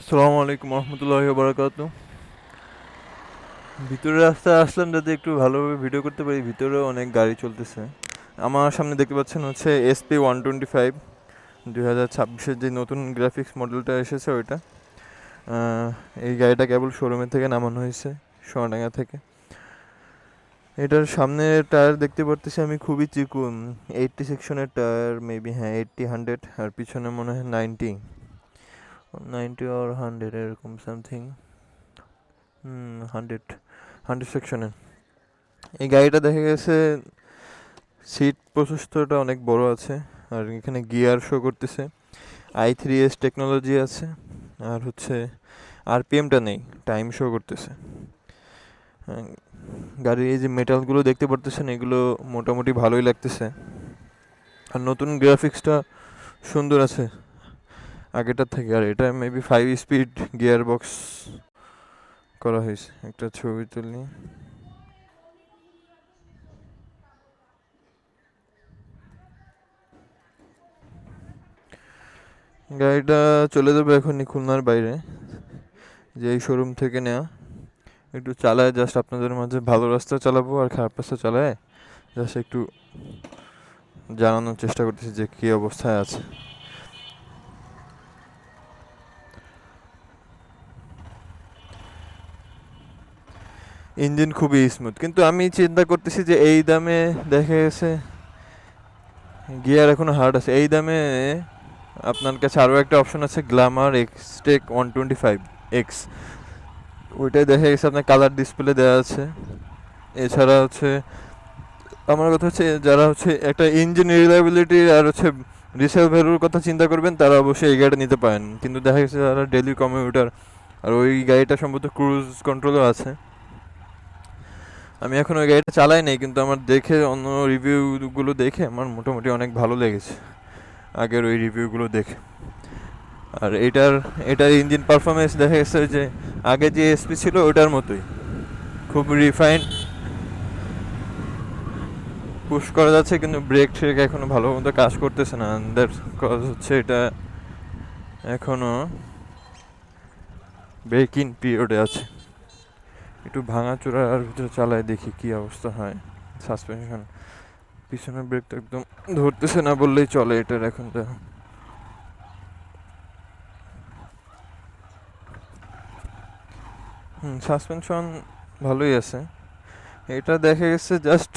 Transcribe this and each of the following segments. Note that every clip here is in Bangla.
আসসালামু আলাইকুম রহমতুল্লাহি বারাকাতু। ভিতরে রাস্তায় আসলাম যাতে একটু ভালোভাবে ভিডিও করতে পারি। ভিতরেও অনেক গাড়ি চলতেছে। আমার সামনে দেখতে পাচ্ছেন হচ্ছে SP-125 2026-এর যে নতুন গ্রাফিক্স মডেলটা এসেছে ওইটা। এই গাড়িটা কেবল শোরুমে থেকে নামানো হয়েছে, সোনাডাঙ্গা থেকে। এটার সামনের টায়ার দেখতে পারতেছি আমি খুবই চিকুন, 80 সেকশনের টায়ার, মেবি হ্যাঁ 80-100, আর পিছনে মনে হয় 90 90 or 100 এরকম সামথিং। 100 সেকশনের এই গাড়িটা দেখা গেছে সিট প্রশস্তটা অনেক বড় আছে, আর এখানে গিয়ার শো করতেছে, i3s টেকনোলজি আছে, আর হচ্ছে আরপিএমটা নেই, টাইম শো করতেছে। গাড়ির এই যে মেটালগুলো দেখতে পারতেছেন এগুলো মোটামুটি ভালোই লাগতেছে, আর নতুন গ্রাফিক্সটা সুন্দর আছে আগেটার থেকে। আর এটা মেবি 5 স্পিড গিয়ার বক্স করা হয়েছে। একটা ছবি তুলি। গাড়িটা চলে যাবে এখনই খুলনার বাইরে, যে এই শোরুম থেকে নেওয়া। একটু চালায় জাস্ট আপনাদের মাঝে ভালো রাস্তা চালাবো আর খারাপ রাস্তা চালায় জাস্ট একটু জানানোর চেষ্টা করতেছি যে কী অবস্থায় আছে। ইঞ্জিন খুবই স্মুথ, কিন্তু আমি চিন্তা করতেছি যে এই দামে দেখা গেছে গিয়ার এখনো হার্ড আছে। এই দামে আপনার কাছে আরও একটা অপশন আছে, গ্ল্যামার এক্সটেক 125X। ওইটাই দেখা গেছে আপনার কালার ডিসপ্লে দেওয়া আছে। এছাড়া হচ্ছে আমার কথা হচ্ছে যারা হচ্ছে একটা ইঞ্জিন রিলায়েবিলিটি আর হচ্ছে রিসেল ভ্যালুর কথা চিন্তা করবেন তারা অবশ্যই এই গাড়িটা নিতে পারেন। কিন্তু দেখা গেছে যারা ডেলি কমিউটার, আর ওই গাড়িটা সম্ভবত ক্রুজ কন্ট্রোলও আছে। আমি এখন ওই গাড়িটা চালাই নাই, কিন্তু আমার দেখে অন্য রিভিউগুলো দেখে আমার মোটামুটি অনেক ভালো লেগেছে আগের ওই রিভিউগুলো দেখে। আর এটার ইঞ্জিন পারফরমেন্স দেখা গেছে যে আগে যে এসপি ছিল ওটার মতোই, খুব রিফাইন্ড পুশ করা যাচ্ছে, কিন্তু ব্রেক ট্রেক এখনো ভালো মতো কাজ করতেছে না। দ্যাটস কজ হচ্ছে এটা এখনো ব্রেক ইন পিরিয়ডে আছে। একটু ভাঙাচোরার ভিতরে চালায় দেখি কি অবস্থা হয়। সাসপেনশন, পিছনের ব্রেক তো একদম ধরতেছে না বললেই চলে এটার এখন। তো সাসপেনশন ভালোই আছে। এটা দেখা গেছে জাস্ট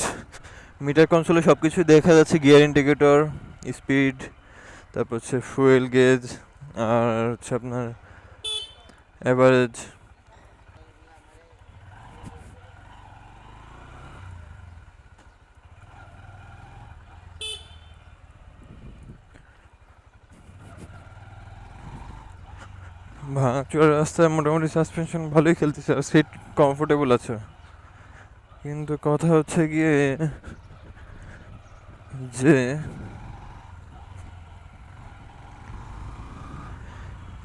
মিটার কনসোলে সব কিছুই দেখা যাচ্ছে, গিয়ার ইন্ডিকেটর, স্পিড, তারপর হচ্ছে ফুয়েল গেজ, আর হচ্ছে আপনার অ্যাভারেজ। ভাঙাচোরা রাস্তায় মোটামুটি সাসপেনশন ভালোই খেলতেছে, আর সিট কমফোর্টেবল আছে। কিন্তু কথা হচ্ছে গিয়ে যে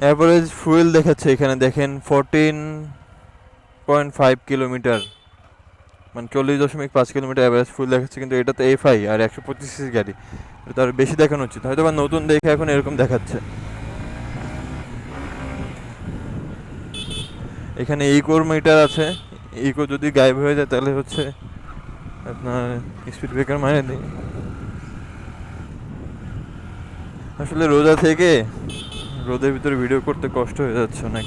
অ্যাভারেজ ফুয়েল দেখাচ্ছে এখানে দেখেন 14.5 কিলোমিটার, মানে 40.5 কিলোমিটার অ্যাভারেজ ফুয়েল দেখাচ্ছে। কিন্তু এটা তো এফআই আর 125 গাড়ি, এটা তো আর বেশি দেখানো উচিত। হয়তো বা নতুন দেখে এখন এরকম দেখাচ্ছে। এখানে ইকোর মিটার আছে, ইকো যদি গায়েব হয়ে যায় তাহলে হচ্ছে আপনার স্পিড ব্রেকার মারে দিই। আসলে রোজা থেকে রোদের ভিতরে ভিডিও করতে কষ্ট হয়ে যাচ্ছে অনেক।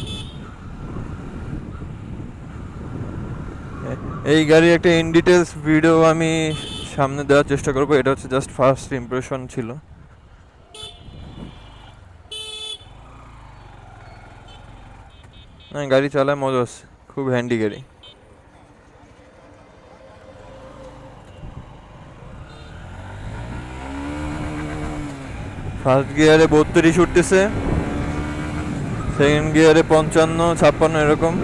এই গাড়ির একটা ইন ডিটেলস ভিডিও আমি সামনে দেওয়ার চেষ্টা করবো। এটা হচ্ছে জাস্ট ফার্স্ট ইমপ্রেশন ছিল। না, গাড়ি চালায় মজা আছে, খুব হ্যান্ডি গাড়ি। ফার্স্ট গিয়ারে 32 উঠতেছে, সেকেন্ড গিয়ারে 55-56 এরকম।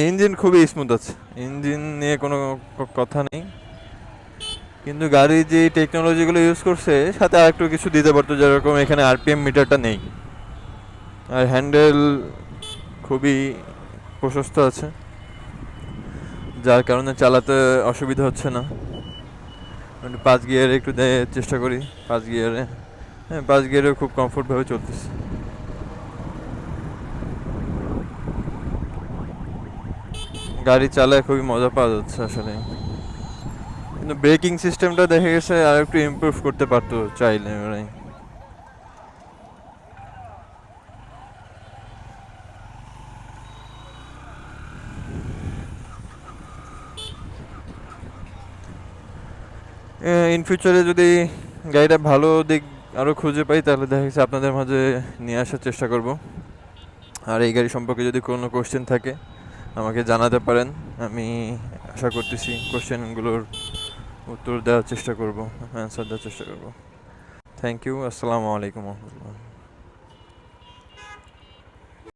ইঞ্জিন খুবই স্মুথ আছে, ইঞ্জিন নিয়ে কোনো কথা নেই। কিন্তু গাড়ি যে টেকনোলজিগুলো ইউজ করছে সাথে আর একটু কিছু দিতে পারতো, যেরকম এখানে আরপিএম মিটারটা নেই। আর হ্যান্ডেল খুবই প্রশস্ত আছে, যার কারণে চালাতে অসুবিধা হচ্ছে না। 5 গিয়ারে একটু চেষ্টা করি, 5 গিয়ারে। হ্যাঁ, 5 গিয়ারেও খুব কমফোর্টভাবে চলতেছে। গাড়ি চালায় খুবই মজা পাওয়া যাচ্ছে আসলে। কিন্তু ব্রেকিং সিস্টেমটা দেখা গেছে আর একটু ইমপ্রুভ করতে পারতো চাইলে ওরাই। ইন ফিউচারে যদি গাড়িটা ভালো দিক আরও খুঁজে পাই তাহলে দেখা গেছে আপনাদের মাঝে নিয়ে আসার চেষ্টা করব। আর এই গাড়ি সম্পর্কে যদি কোনো কোশ্চেন থাকে আমাকে জানাতে পারেন। আমি আশা করতেছি কোশ্চেনগুলোর উত্তর দেওয়ার চেষ্টা করব, অ্যান্সার দেওয়ার চেষ্টা করব। Thank you. আসসালামু আলাইকুম রহমতুল্লাহ।